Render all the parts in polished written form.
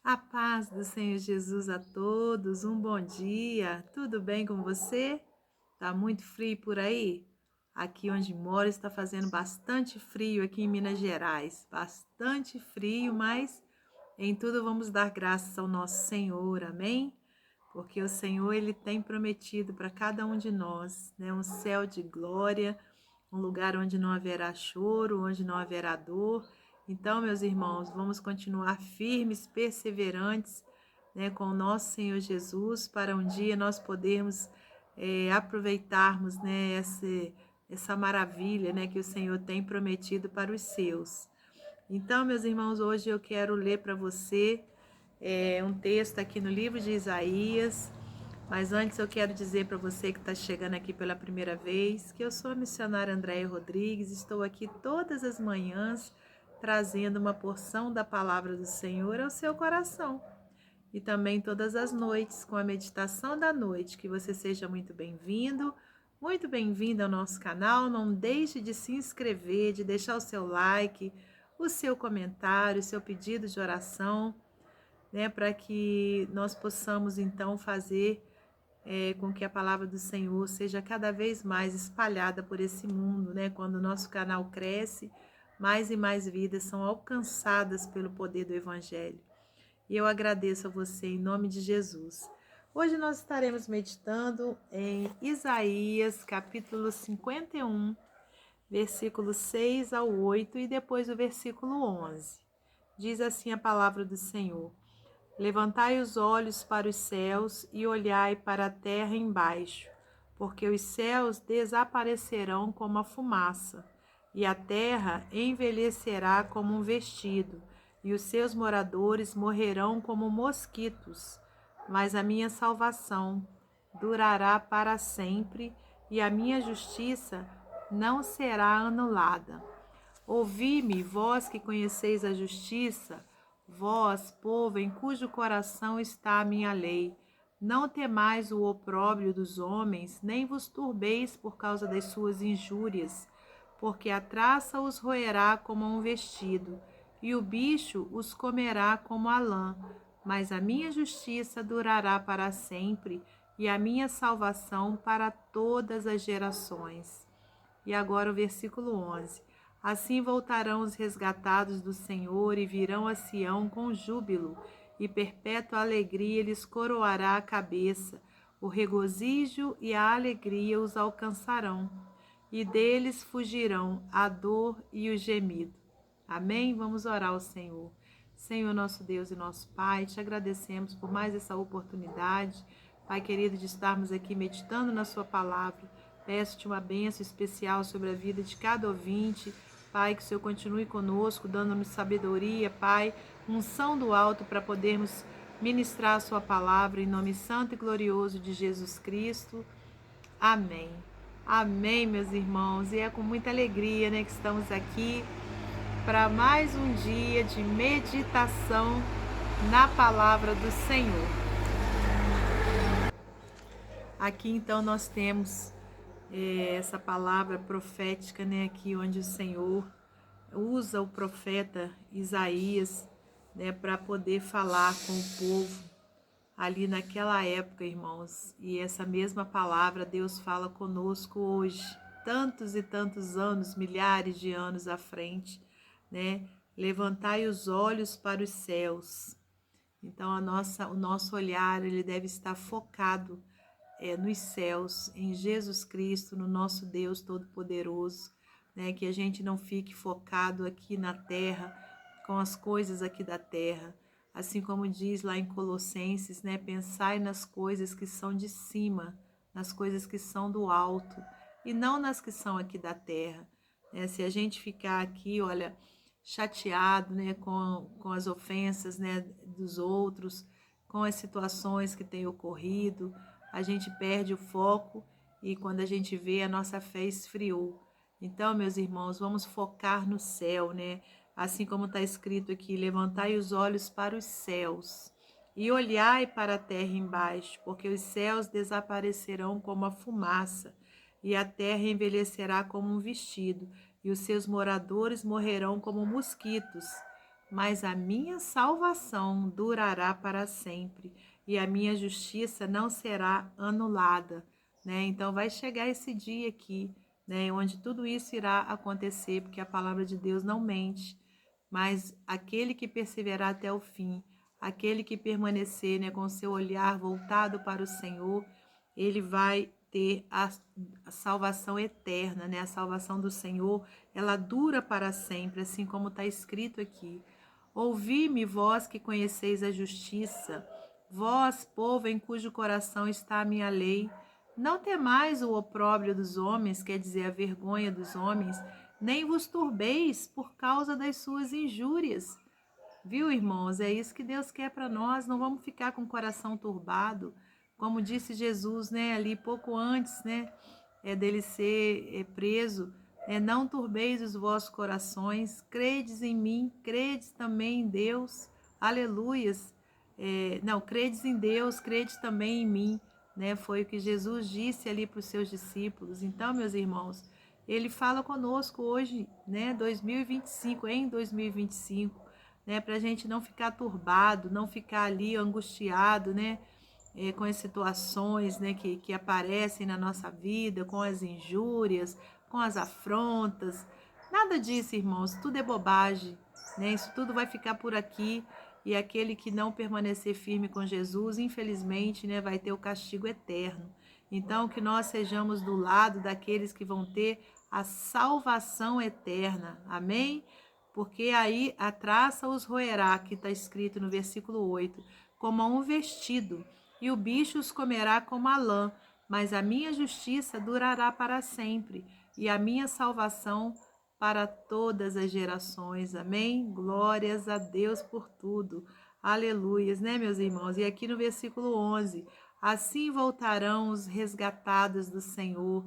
A paz do Senhor Jesus a todos, um bom dia, tudo bem com você? Tá muito frio por aí? Aqui onde moro está fazendo bastante frio aqui em Minas Gerais, bastante frio, mas em tudo vamos dar graças ao nosso Senhor, amém? Porque o Senhor ele tem prometido para cada um de nós, né, um céu de glória, um lugar onde não haverá choro, onde não haverá dor. Então, meus irmãos, vamos continuar firmes, perseverantes, né, com o nosso Senhor Jesus, para um dia nós podermos aproveitarmos, né, essa maravilha, né, que o Senhor tem prometido para os seus. Então, meus irmãos, hoje eu quero ler para você um texto aqui no livro de Isaías. Mas antes eu quero dizer para você que está chegando aqui pela primeira vez que eu sou a missionária Andréia Rodrigues, estou aqui todas as manhãs trazendo uma porção da palavra do Senhor ao seu coração. E também todas as noites com a meditação da noite. Que você seja muito bem-vindo, muito bem-vinda ao nosso canal. Não deixe de se inscrever, de deixar o seu like, o seu comentário, o seu pedido de oração, né, para que nós possamos então fazer com que a palavra do Senhor seja cada vez mais espalhada por esse mundo, né? Quando o nosso canal cresce, mais e mais vidas são alcançadas pelo poder do Evangelho. E eu agradeço a você em nome de Jesus. Hoje nós estaremos meditando em Isaías, capítulo 51, versículos 6 ao 8 e depois o versículo 11. Diz assim a palavra do Senhor: Levantai os olhos para os céus e olhai para a terra embaixo, porque os céus desaparecerão como a fumaça, e a terra envelhecerá como um vestido, e os seus moradores morrerão como mosquitos. Mas a minha salvação durará para sempre, e a minha justiça não será anulada. Ouvi-me, vós que conheceis a justiça, vós, povo, em cujo coração está a minha lei. Não temais o opróbrio dos homens, nem vos turbeis por causa das suas injúrias, porque a traça os roerá como um vestido, e o bicho os comerá como a lã. Mas a minha justiça durará para sempre, e a minha salvação para todas as gerações. E agora o versículo 11. Assim voltarão os resgatados do Senhor e virão a Sião com júbilo, e perpétua alegria lhes coroará a cabeça. O regozijo e a alegria os alcançarão, e deles fugirão a dor e o gemido. Amém? Vamos orar ao Senhor. Senhor, nosso Deus e nosso Pai, te agradecemos por mais essa oportunidade, Pai querido, de estarmos aqui meditando na sua palavra. Peço-te uma bênção especial sobre a vida de cada ouvinte. Pai, que o Senhor continue conosco, dando-nos sabedoria, Pai, unção do alto para podermos ministrar a sua palavra em nome santo e glorioso de Jesus Cristo. Amém. Amém, meus irmãos. E é com muita alegria, né, que estamos aqui para mais um dia de meditação na palavra do Senhor. Aqui então nós temos essa palavra profética, né, aqui onde o Senhor usa o profeta Isaías, né, para poder falar com o povo ali naquela época, irmãos. E essa mesma palavra Deus fala conosco hoje, tantos e tantos anos, milhares de anos à frente, né? Levantai os olhos para os céus. Então o nosso olhar ele deve estar focado nos céus, em Jesus Cristo, no nosso Deus Todo-Poderoso, né? Que a gente não fique focado aqui na terra, com as coisas aqui da terra. Assim como diz lá em Colossenses, né? Pensai nas coisas que são de cima, nas coisas que são do alto, e não nas que são aqui da terra. Né? Se a gente ficar aqui, olha, chateado, né? Com as ofensas, né? Dos outros, com as situações que têm ocorrido, a gente perde o foco e quando a gente vê, a nossa fé esfriou. Então, meus irmãos, vamos focar no céu, né? Assim como está escrito aqui, levantai os olhos para os céus e olhai para a terra embaixo, porque os céus desaparecerão como a fumaça e a terra envelhecerá como um vestido e os seus moradores morrerão como mosquitos. mas a minha salvação durará para sempre e a minha justiça não será anulada, né? Então vai chegar esse dia aqui, né, onde tudo isso irá acontecer, porque a palavra de Deus não mente, mas aquele que perseverar até o fim, aquele que permanecer, né, com seu olhar voltado para o Senhor, ele vai ter a salvação eterna, né? A salvação do Senhor, ela dura para sempre, assim como está escrito aqui. Ouvi-me, vós que conheceis a justiça, vós, povo em cujo coração está a minha lei. Não temais o opróbrio dos homens, quer dizer, a vergonha dos homens, nem vos turbeis por causa das suas injúrias. Viu, irmãos? É isso que Deus quer para nós. Não vamos ficar com o coração turbado. Como disse Jesus, né, ali pouco antes, né, dele ser preso, não turbeis os vossos corações, credes em mim, credes também em Deus. Aleluias. Não, credes em Deus, credes também em mim, né? Foi o que Jesus disse ali para os seus discípulos. Então, meus irmãos, ele fala conosco hoje, né, 2025, em 2025, né, para a gente não ficar turbado, não ficar ali angustiado, né, com as situações, né, que aparecem na nossa vida, com as injúrias, com as afrontas. Nada disso, irmãos, tudo é bobagem, né? Isso tudo vai ficar por aqui e aquele que não permanecer firme com Jesus, infelizmente, né, vai ter o castigo eterno. Então, que nós sejamos do lado daqueles que vão ter a salvação eterna. Amém? Porque aí a traça os roerá, que está escrito no versículo 8, como a um vestido, e o bicho os comerá como a lã, mas a minha justiça durará para sempre, e a minha salvação para todas as gerações. Amém? Glórias a Deus por tudo. Aleluias, né, meus irmãos? E aqui no versículo 11, assim voltarão os resgatados do Senhor,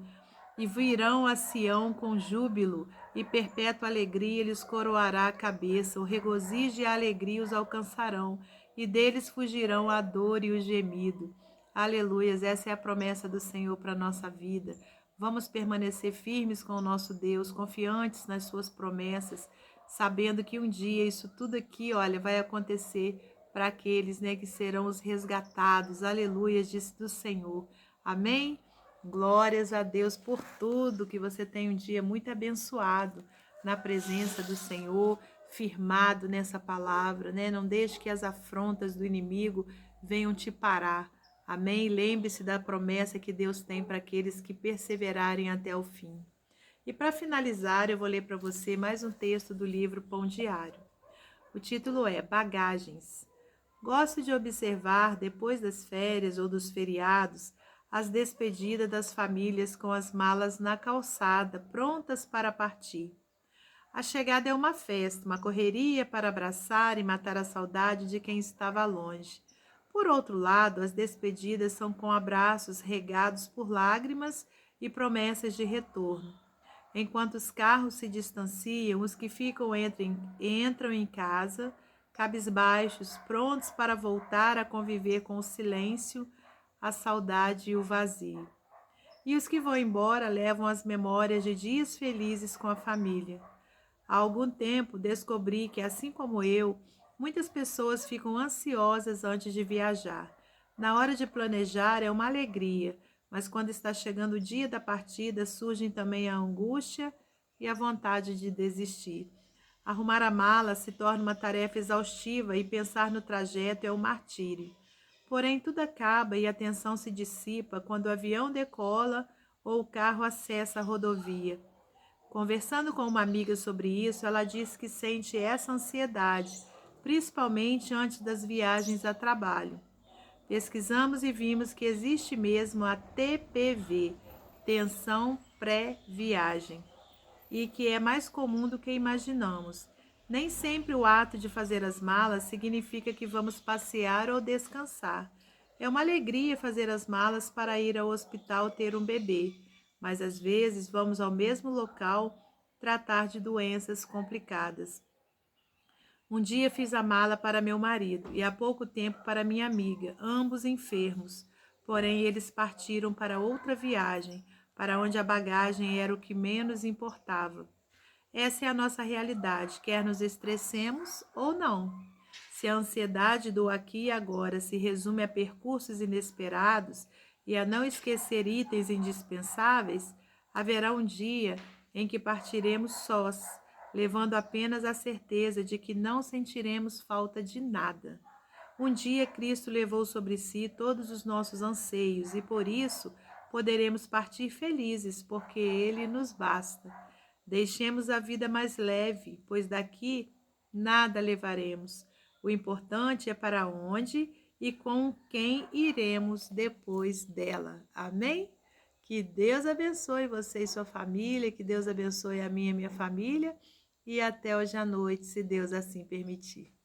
e virão a Sião com júbilo, e perpétua alegria lhes coroará a cabeça, o regozijo e a alegria os alcançarão, e deles fugirão a dor e o gemido. Aleluias, essa é a promessa do Senhor para a nossa vida. Vamos permanecer firmes com o nosso Deus, confiantes nas suas promessas, sabendo que um dia isso tudo aqui, olha, vai acontecer para aqueles, né, que serão os resgatados. Aleluias, disse do Senhor. Amém? Glórias a Deus por tudo, que você tenha um dia muito abençoado na presença do Senhor, firmado nessa palavra, né? Não deixe que as afrontas do inimigo venham te parar. Amém? Lembre-se da promessa que Deus tem para aqueles que perseverarem até o fim. E para finalizar, eu vou ler para você mais um texto do livro Pão Diário. O título é Bagagens. Gosto de observar, depois das férias ou dos feriados, as despedidas das famílias com as malas na calçada, prontas para partir. A chegada é uma festa, uma correria para abraçar e matar a saudade de quem estava longe. Por outro lado, as despedidas são com abraços regados por lágrimas e promessas de retorno. Enquanto os carros se distanciam, os que ficam entram em casa, cabisbaixos, prontos para voltar a conviver com o silêncio, a saudade e o vazio. E os que vão embora levam as memórias de dias felizes com a família. Há algum tempo descobri que, assim como eu, muitas pessoas ficam ansiosas antes de viajar. Na hora de planejar é uma alegria, mas quando está chegando o dia da partida, surgem também a angústia e a vontade de desistir. Arrumar a mala se torna uma tarefa exaustiva e pensar no trajeto é um martírio. Porém, tudo acaba e a tensão se dissipa quando o avião decola ou o carro acessa a rodovia. Conversando com uma amiga sobre isso, ela disse que sente essa ansiedade, principalmente antes das viagens a trabalho. Pesquisamos e vimos que existe mesmo a TPV, tensão pré-viagem, e que é mais comum do que imaginamos. Nem sempre o ato de fazer as malas significa que vamos passear ou descansar. É uma alegria fazer as malas para ir ao hospital ter um bebê, mas às vezes vamos ao mesmo local tratar de doenças complicadas. Um dia fiz a mala para meu marido e há pouco tempo para minha amiga, ambos enfermos. Porém, eles partiram para outra viagem, para onde a bagagem era o que menos importava. Essa é a nossa realidade, quer nos estressemos ou não. Se a ansiedade do aqui e agora se resume a percursos inesperados e a não esquecer itens indispensáveis, haverá um dia em que partiremos sós, levando apenas a certeza de que não sentiremos falta de nada. Um dia Cristo levou sobre si todos os nossos anseios e por isso poderemos partir felizes, porque Ele nos basta. Deixemos a vida mais leve, pois daqui nada levaremos. O importante é para onde e com quem iremos depois dela. Amém? Que Deus abençoe você e sua família, que Deus abençoe a minha e minha família. E até hoje à noite, se Deus assim permitir.